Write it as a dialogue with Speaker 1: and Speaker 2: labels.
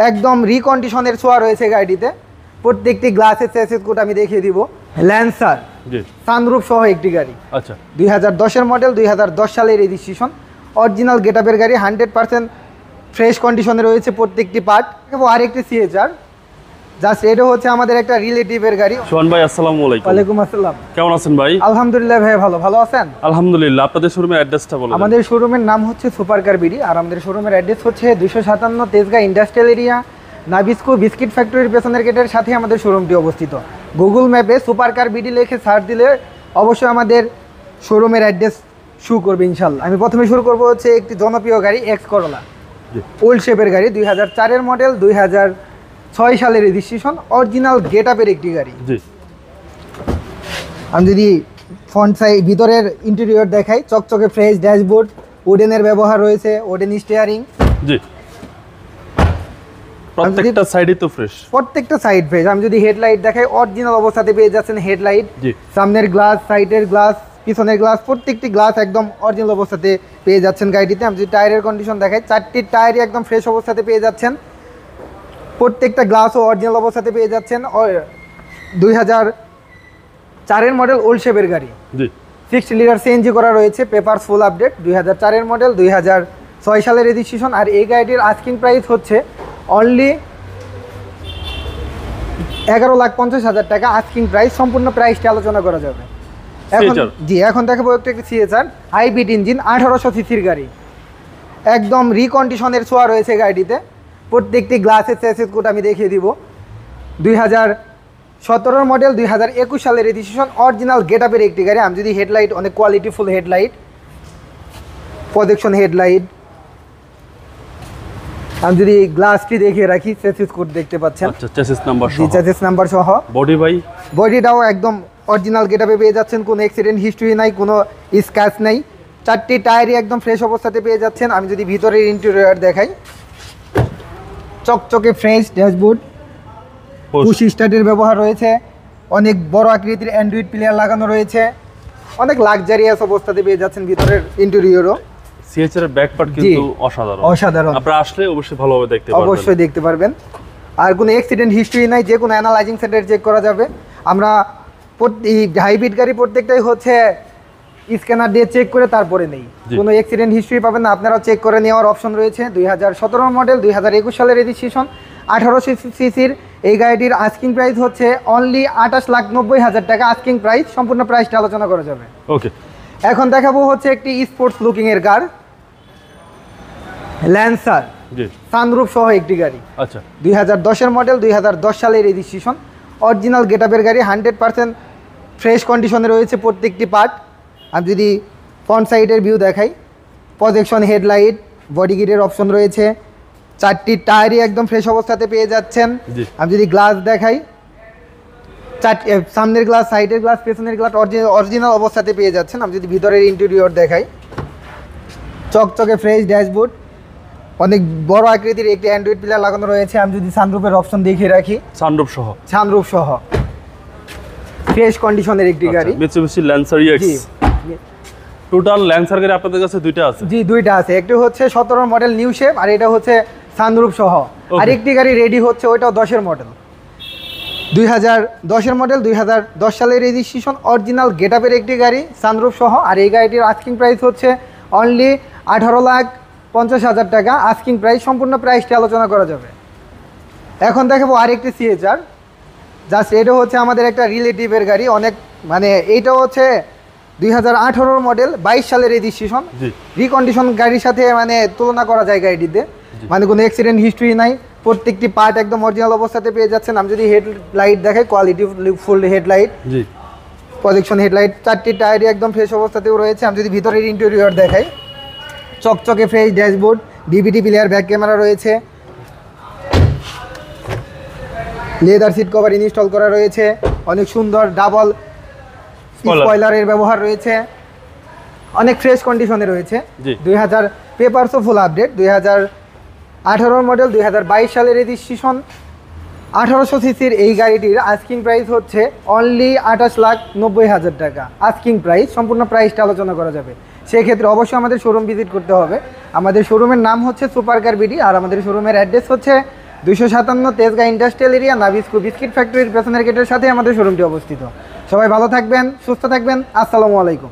Speaker 1: একদম রিকন্ডিশনের ছোঁয়া রয়েছে গাড়িটিতে। প্রত্যেকটি গ্লাসের চেসিস কোড আমি দেখিয়ে দিব। ল্যান্সার সানরুফ সহ একটি গাড়ি।
Speaker 2: আচ্ছা,
Speaker 1: 2010-এর মডেল, 2010 সালের রেজিস্ট্রেশন, অরিজিনাল গেটআপের গাড়ি, 100% ফ্রেশ কন্ডিশনে রয়েছে প্রত্যেকটি পার্ট। এবং আরেকটি সিএচআর, জাস্ট এটা হচ্ছে আমাদের একটা রিলেটিভের গাড়ি।
Speaker 2: সোহান ভাই আসসালামু আলাইকুম।
Speaker 1: ওয়ালাইকুম আসসালাম।
Speaker 2: কেমন আছেন ভাই?
Speaker 1: আলহামদুলিল্লাহ ভাই, ভালো আছেন?
Speaker 2: আলহামদুলিল্লাহ। আপনাদের শোরুমের অ্যাড্রেসটা বলুন।
Speaker 1: আমাদের শোরুমের নাম হচ্ছে সুপার কার বিডি, আর আমাদের শোরুমের অ্যাড্রেস হচ্ছে 257 Tejgaon industrial area, Nabisco biscuit ফ্যাক্টরির পেছনের গেটের সাথে আমাদের শোরুমটি অবস্থিত। গুগল ম্যাপে সুপার কার বিডি লিখে সার্চ দিলে অবশ্যই আমাদের শোরুমের অ্যাড্রেস শু করবে ইনশাল্লাহ। আমি প্রথমে শুরু করবো হচ্ছে একটি জনপ্রিয় গাড়ি এক্স করোলা, ওল্ড শেপের গাড়ি, 2004-এর মডেল, 2006 সালের রেজিস্ট্রেশন, অরিজিনাল গেটআপের একটি গাড়ি। আমি যদি ফ্রন্ট সাইড ভিতরের ইন্টেরিয়র দেখাই, চকচকে ফ্রেশ ড্যাশবোর্ড, ওডেনের ব্যবহার রয়েছে, ওডেন স্টিয়ারিং।
Speaker 2: জি, প্রত্যেকটা সাইডই তো ফ্রেশ,
Speaker 1: প্রত্যেকটা সাইড ফ্রেশ। আমি যদি হেডলাইট দেখাই, অরিজিনাল অবস্থাতে পেয়ে যাচ্ছেন হেডলাইট। সামনের গ্লাস, সাইডের গ্লাস, পিছনের গ্লাস, প্রত্যেকটি গ্লাস একদম অরিজিনাল অবস্থাতে পেয়ে যাচ্ছেন গাড়িটিতে। আমি যদি টায়ারের কন্ডিশন দেখাই, 4টি টায়ারই একদম ফ্রেশ অবস্থাতে পেয়ে যাচ্ছেন। প্রত্যেকটা গ্লাসও অরিজিনাল অবস্থাতে পেয়ে যাচ্ছেন। 2004-এর মডেল ওল্ড শেপের গাড়ি, 60 লিটার সিএনজি করা রয়েছে, পেপারস ফুল আপডেট, 2004-এর মডেল, 2006 সালের রেজিস্ট্রেশন। আর এই গাড়িটির আস্কিং প্রাইস হচ্ছে অনলি 11,50,000 টাকা আস্কিং প্রাইস। সম্পূর্ণ প্রাইসটি আলোচনা করা যাবে এখন। এখন দেখাবো একটি সিএচআর হাইব্রিড ইঞ্জিন, 1800 সিসির গাড়ি, একদম রিকন্ডিশনের ছোঁয়া রয়েছে গাড়িটিতে। প্রত্যেকটি গ্লাসের চেসিস কোড আমি দেখিয়ে দিব। 2017-এর মডেল, 2021 সালের রেজিস্ট্রেশন, অরিজিনাল গেটআপের একটি গাড়ি। আমি যদি হেডলাইট, অনেক কোয়ালিটিফুল হেডলাইট, প্রজেকশন হেডলাইট। আমি যদি গ্লাসটি দেখিয়ে রাখি, চেসিস কোড দেখতে পাচ্ছেন।
Speaker 2: আচ্ছা, চেসিস নাম্বার সহ,
Speaker 1: চেসিস নাম্বার সহ।
Speaker 2: বডি ভাই,
Speaker 1: বডিটাও একদম অরিজিনাল গেটআপে পেয়ে যাচ্ছেন, কোনো অ্যাক্সিডেন্ট হিস্ট্রি নাই, কোনো স্ক্র্যাচ নাই। 4টি টায়ারই একদম ফ্রেশ অবস্থাতে পেয়ে যাচ্ছেন। আমি যদি ভিতরের ইন্টেরিয়র দেখাই, চকচকে ফ্রেশ ড্যাশবোর্ড, পুশ স্টার্টের ব্যবহার রয়েছে, অনেক বড় আকৃতির অ্যান্ড্রয়েড প্লেয়ার লাগানো রয়েছে, অনেক লাক্সারিয়াস অবস্থাতে পেয়ে যাচ্ছেন ভিতরের ইন্টেরিয়রও।
Speaker 2: সিএচআর এর ব্যাক পার্ট কিন্তু অসাধারণ। আপনারা আসলে অবশ্যই ভালোভাবে দেখতে পারবেন,
Speaker 1: অবশ্যই দেখতে পারবেন। আর কোনো অ্যাক্সিডেন্ট হিস্ট্রি নাই, যে কোনো অ্যানালাইজিং সেন্টার চেক করা যাবে। আমরা হাইব্রিড গাড়ি প্রত্যেকটাই হচ্ছে স্ক্যানার দিয়ে চেক করে তারপরে নেই, কোনো অ্যাক্সিডেন্ট হিস্ট্রি পাবেন না। আপনারাও চেক করে নেওয়ার অপশন রয়েছে। 2017 মডেল, 2021 সালের রেজিস্ট্রেশন, 1800 সিসির এই গাড়িটির আস্কিং প্রাইস হচ্ছে অনলি 28,90,000 টাকা আস্কিং প্রাইস। সম্পূর্ণ প্রাইসটা আলোচনা করা যাবে।
Speaker 2: ওকে,
Speaker 1: এখন দেখাবো হচ্ছে একটি স্পোর্টস লুকিং এর কার, ল্যান্সার সানরুফ সহ একটি গাড়ি।
Speaker 2: আচ্ছা,
Speaker 1: 2010-এর মডেল, 2010 সালের রেজিস্ট্রেশন, অরিজিনাল গেটআপের গাড়ি, 100% ফ্রেশ কন্ডিশনে রয়েছে প্রত্যেকটি পার্ট। আমি যদি ফ্রন্ট সাইডের ভিউ দেখাই, প্রজেকশন হেডলাইট, বডি কিটের অপশন রয়েছে, 4টি টায়ারই একদম ফ্রেশ অবস্থাতে পেয়ে যাচ্ছেন। আমি যদি গ্লাস দেখাই, সামনের গ্লাস, সাইডের গ্লাস, পেছনের গ্লাস অরিজিনাল অবস্থাতে পেয়ে যাচ্ছেন। আমি যদি ভিতরের ইন্টেরিয়র দেখাই, চকচকে ফ্রেশ ড্যাশবোর্ড, অনেক বড় আকৃতির একটি অ্যান্ড্রয়েড প্লেয়ার লাগানো রয়েছে। আমি যদি সানরুফের অপশন দেখিয়ে রাখি, সানরুফ সহ ফ্রেশ কন্ডিশনের একটি গাড়ি,
Speaker 2: Mitsubishi Lancer x. Total Lancer গাড়ি আপনাদের কাছে দুইটা আছে? জি,
Speaker 1: দুইটা আছে। একটি হচ্ছে 17 মডেল নিউ শেপ, আর এটা হচ্ছে সানরুফ সহ। আরেকটি গাড়ি রেডি হচ্ছে, ওইটাও 10-এর মডেল, 2010-এর মডেল, 2010 সালের রেজিস্ট্রেশন, অরিজিনাল গেটআপের একটি গাড়ি, সানরুফ সহ। আর এই গাড়িটির আস্কিং প্রাইস হচ্ছে অনলি 18,50,000 টাকা আস্কিং প্রাইস। সম্পূর্ণ প্রাইসটি আলোচনা করা যাবে। এখন দেখাবো আরেকটি সিএচআর, জাস্ট এটা হচ্ছে আমাদের একটা রিলেটিভের গাড়ি, অনেক মানে এইটাও হচ্ছে 2018 মডেল, 22 সালের রেজিস্ট্রেশন, রিকন্ডিশন গাড়ির সাথে মানে তুলনা করা যায় গাড়িটিতে, মানে কোনো অ্যাক্সিডেন্ট হিস্ট্রি নাই। প্রত্যেকটি পার্ট একদম অরিজিনাল অবস্থাতে পেয়ে যাচ্ছেন। আমি যদি হেডলাইট দেখাই, quality full headlight, projection headlight, 4টি টায়ারই একদম ফ্রেশ অবস্থাতেও রয়েছে। আমি যদি ভিতরের ইন্টেরিয়র দেখাই, চকচকে fresh dashboard, DVD player, back camera রয়েছে, লেদার সিট কভার ইনস্টল করা রয়েছে, অনেক সুন্দর ডাবল স্পয়লারের ব্যবহার রয়েছে, অনেক ফ্রেশ কন্ডিশনে রয়েছে। 2000 পেপারসও ফুল আপডেট, 2018 মডেল, 2022 সালের রেজিস্ট্রেশন, 1800 সিসির এই গাড়িটির আস্কিং প্রাইস হচ্ছে অনলি 28,90,000 টাকা আস্কিং প্রাইস। সম্পূর্ণ প্রাইসটা আলোচনা করা যাবে। সেক্ষেত্রে অবশ্যই আমাদের শোরুম ভিজিট করতে হবে। আমাদের শোরুমের নাম হচ্ছে সুপার কার বিডি, আর আমাদের শোরুমের অ্যাড্রেস হচ্ছে 257 Tejgaon industrial area Nabisco biscuit ফ্যাক্টরির পেছনের গেটের সাথে আমাদের শোরুমটি অবস্থিত। সবাই ভালো থাকবেন, সুস্থ থাকবেন। আসসালামু আলাইকুম।